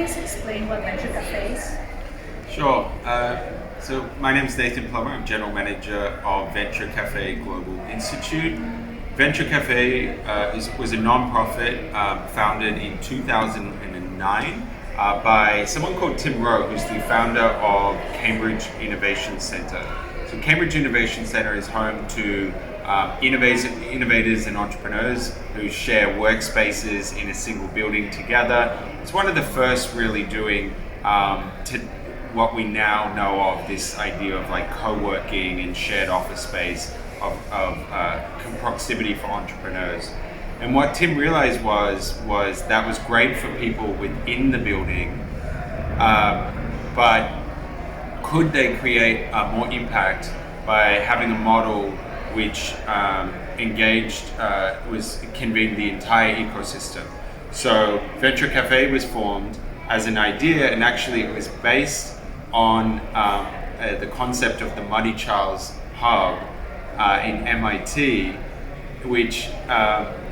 please explain what Venture Cafe is? Sure. So my name is Nathan Plummer. I'm General Manager of Venture Cafe Global Institute. Venture Cafe was a non-profit founded in 2009 by someone called Tim Rowe, who's the founder of Cambridge Innovation Centre. So Cambridge Innovation Centre is home to innovators and entrepreneurs who share workspaces in a single building together. It's one of the first really doing what we now know of, this idea of like co-working and shared office space of proximity for entrepreneurs. And what Tim realized was that was great for people within the building, but could they create more impact by having a model which convened the entire ecosystem? So Venture Cafe was formed as an idea, and actually it was based on the concept of the Muddy Charles Hub in MIT, which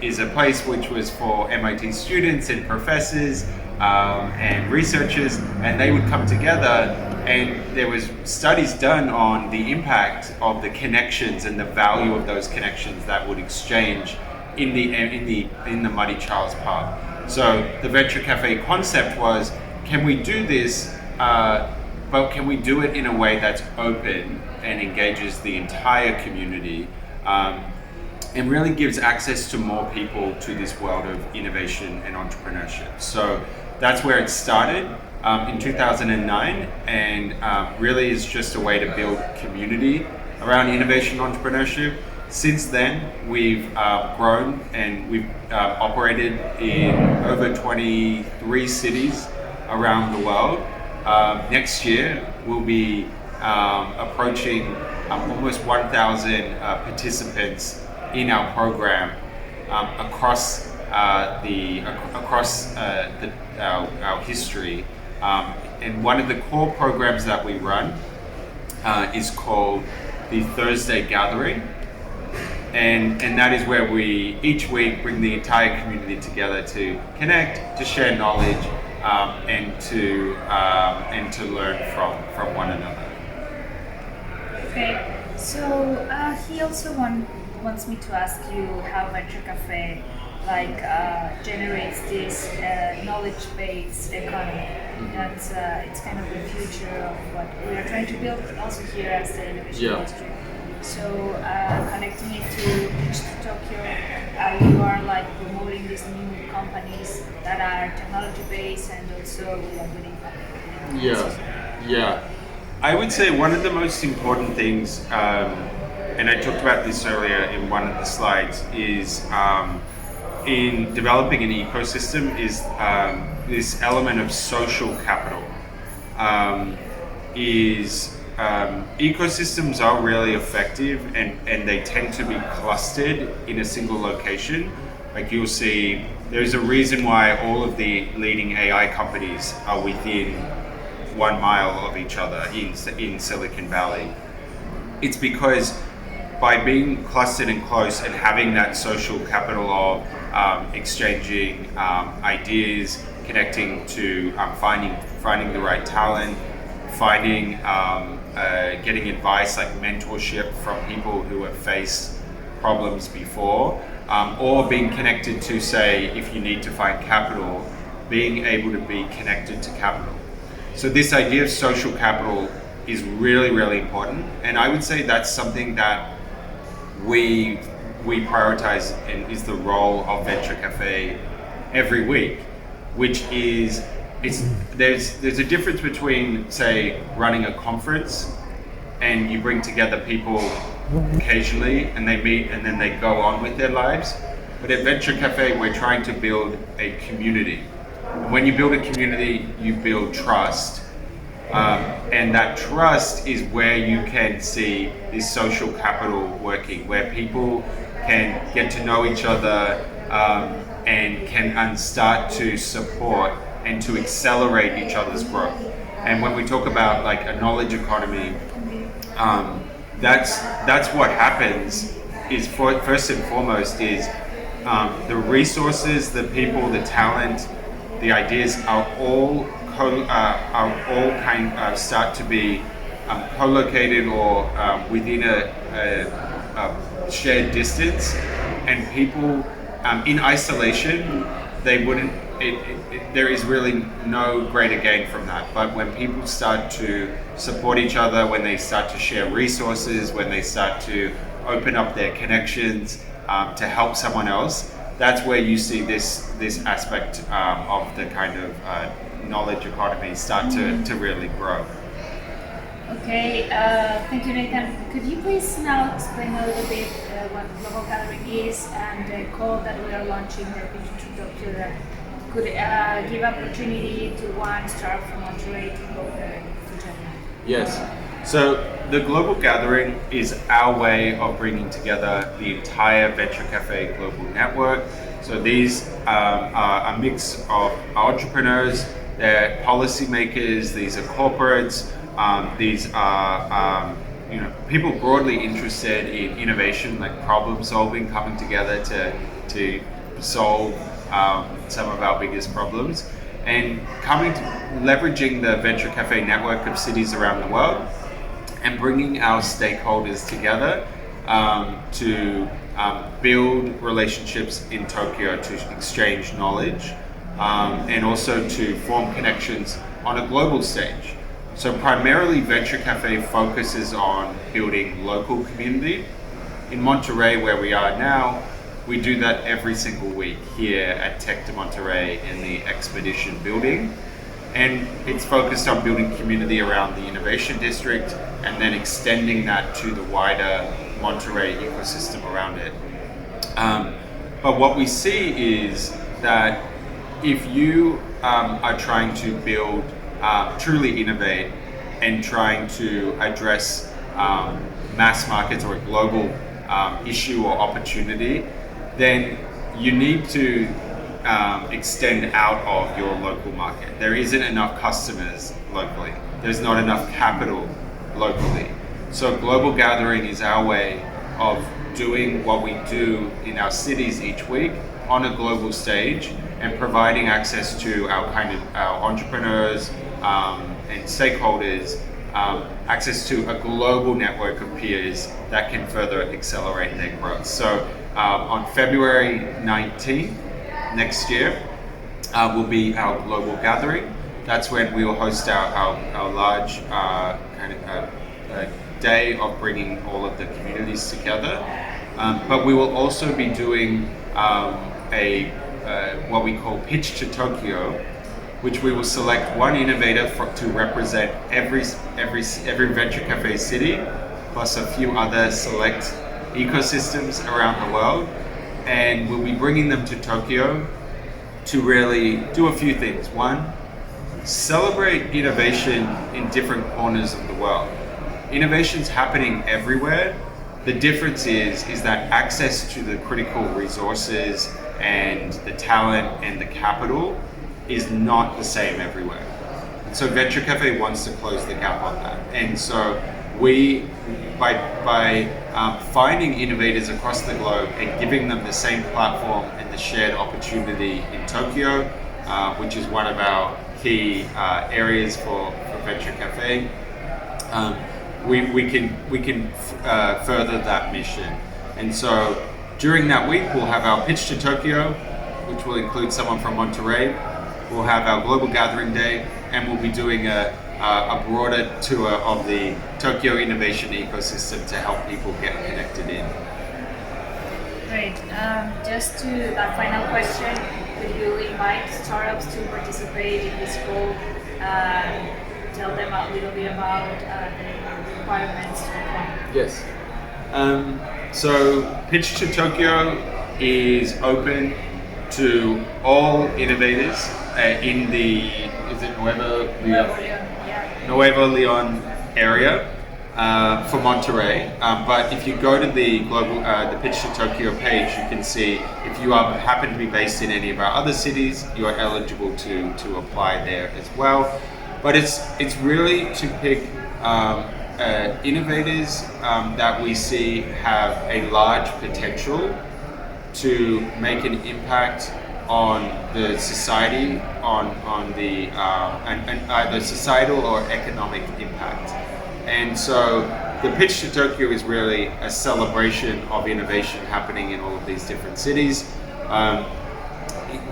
is a place which was for MIT students and professors and researchers, and they would come together, and there was studies done on the impact of the connections and the value of those connections that would exchange in the Muddy Charles Pub. So the Venture Cafe concept was, can we do this, but can we do it in a way that's open and engages the entire community, and really gives access to more people to this world of innovation and entrepreneurship. So that's where it started in 2009, and really is just a way to build community around innovation and entrepreneurship. Since then, we've grown, and we've operated in over 23 cities around the world. Next year, we'll be approaching almost 1,000 participants in our program across our history. And one of the core programs that we run is called the Thursday Gathering. And that is where we each week bring the entire community together to connect, to share knowledge, and to learn from one another. Okay, so he also wants me to ask you how Venture Cafe generates this knowledge-based economy. That's it's kind of the future of what we are trying to build also here as the innovation industry. So connecting it to Tokyo, you are promoting these new companies that are technology-based and also with impact. Yeah. I would say one of the most important things, and I talked about this earlier in one of the slides, is in developing an ecosystem is this element of social capital. Ecosystems are really effective, and they tend to be clustered in a single location. Like you'll see, there's a reason why all of the leading AI companies are within 1 mile of each other in Silicon Valley. It's because by being clustered and close and having that social capital of exchanging ideas, connecting to finding the right talent, getting advice like mentorship from people who have faced problems before, or being connected to, say, if you need to find capital, being able to be connected to capital. So this idea of social capital is really, really important, and I would say that's something that we prioritize and is the role of Venture Cafe every week, which is there's a difference between, say, running a conference and you bring together people occasionally and they meet and then they go on with their lives. But at Venture Cafe, we're trying to build a community. And when you build a community, you build trust. And that trust is where you can see this social capital working, where people can get to know each other and can start to support and to accelerate each other's growth. And when we talk about like a knowledge economy, that's what happens. First and foremost is the resources, the people, the talent, the ideas are all are all start to be co-located or within a shared distance, and people in isolation, they wouldn't. There is really no greater gain from that. But when people start to support each other, when they start to share resources, when they start to open up their connections to help someone else, that's where you see this aspect of the kind of knowledge economy start to really grow. Okay, thank you, Nathan. Could you please now explain a little bit what Global Gathering is and the call that we are launching, the Pitch to Tokyo, that could give opportunity to one startup from Monterrey to go to Japan? Yes. So the Global Gathering is our way of bringing together the entire Venture Cafe global network. So these are a mix of entrepreneurs, they're policymakers, these are corporates, these are people broadly interested in innovation, like problem solving, coming together to solve some of our biggest problems, and leveraging the Venture Cafe network of cities around the world, and bringing our stakeholders together to build relationships in Tokyo, to exchange knowledge, and also to form connections on a global stage. So primarily Venture Cafe focuses on building local community. In Monterrey, where we are now, we do that every single week here at Tech de Monterrey in the Expedition building. And it's focused on building community around the Innovation District and then extending that to the wider Monterrey ecosystem around it. But what we see is that if you are trying to build, truly innovate, and trying to address mass markets or a global issue or opportunity, then you need to extend out of your local market. There isn't enough customers locally. There's not enough capital locally. So Global Gathering is our way of doing what we do in our cities each week on a global stage, and providing access to our entrepreneurs and stakeholders, access to a global network of peers that can further accelerate their growth. So on February 19th next year will be our Global Gathering. That's when we will host our large day of bringing all of the communities together. But we will also be doing what we call Pitch to Tokyo, which we will select one innovator to represent every Venture Cafe city, plus a few other select ecosystems around the world. And we'll be bringing them to Tokyo to really do a few things. One, celebrate innovation in different corners of the world. Innovation's happening everywhere. The difference is that access to the critical resources and the talent and the capital is not the same everywhere. And so Venture Cafe wants to close the gap on that. And so we, by finding innovators across the globe and giving them the same platform and the shared opportunity in Tokyo, which is one of our key areas for Venture Cafe, we can further that mission. And so during that week, we'll have our Pitch to Tokyo, which will include someone from Monterrey. We'll have our Global Gathering Day, and we'll be doing a broader tour of the Tokyo innovation ecosystem to help people get connected in. Great. Just to that final question, would you invite startups to participate in this call? Tell them a little bit about the requirements to apply. Yes. So Pitch to Tokyo is open to all innovators in the Nuevo Leon area for Monterrey. But if you go to the Pitch to Tokyo page, you can see if you happen to be based in any of our other cities, you are eligible to apply there as well. But it's really to pick innovators that we see have a large potential to make an impact on the society, on the and either societal or economic impact. And so the pitch to Tokyo is really a celebration of innovation happening in all of these different cities.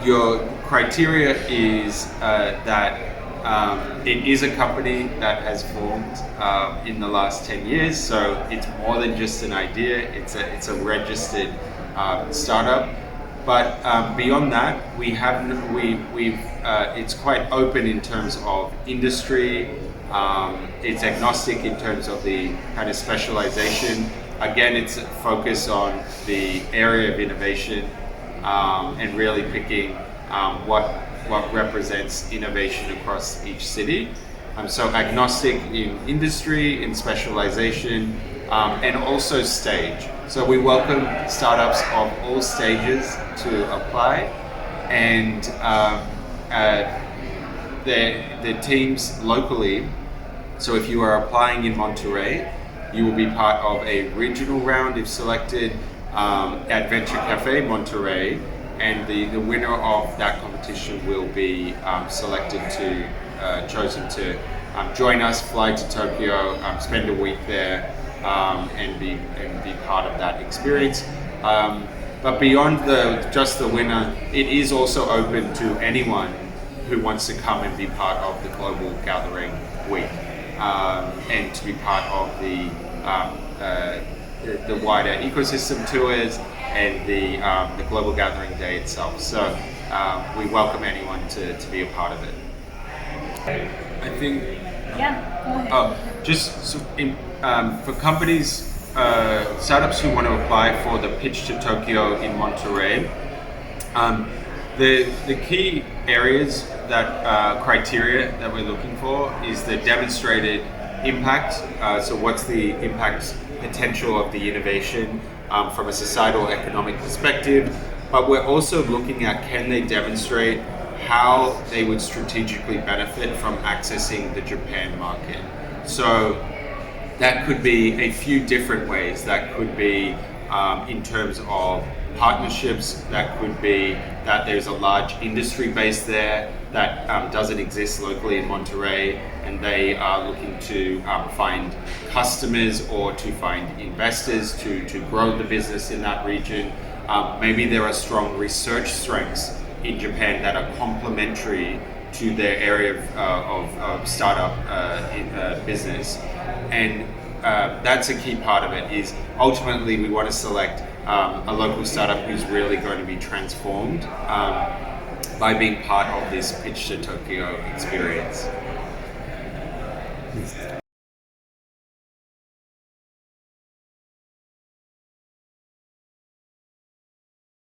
Your criteria is that it is a company that has formed in the last 10 years, so it's more than just an idea, it's a registered startup. But beyond that, it's quite open in terms of industry. It's agnostic in terms of the kind of specialization. Again, it's a focus on the area of innovation and really picking what represents innovation across each city. So agnostic in industry, in specialization, and also stage. So we welcome startups of all stages to apply, and the teams locally. So if you are applying in Monterrey, you will be part of a regional round if selected at Venture Cafe Monterrey, and the winner of that competition will be chosen to join us, fly to Tokyo, spend a week there, and be part of that experience. But beyond just the winner, it is also open to anyone who wants to come and be part of the global gathering week, and to be part of the wider ecosystem tours and the global gathering day itself. So we welcome anyone to be a part of it. I think. Yeah, go ahead. Just so for companies, startups who want to apply for the Pitch to Tokyo in Monterrey, the key areas that criteria that we're looking for is the demonstrated impact. So what's the impact potential of the innovation from a societal economic perspective? But we're also looking at, can they demonstrate how they would strategically benefit from accessing the Japan market? So that could be a few different ways. That could be in terms of partnerships. That could be that there's a large industry base there that doesn't exist locally in Monterrey, and they are looking to find customers or to find investors to grow the business in that region. Maybe there are strong research strengths in Japan that are complementary to their area of startup business, and that's a key part of it. Is ultimately we want to select a local startup who's really going to be transformed by being part of this Pitch to Tokyo experience.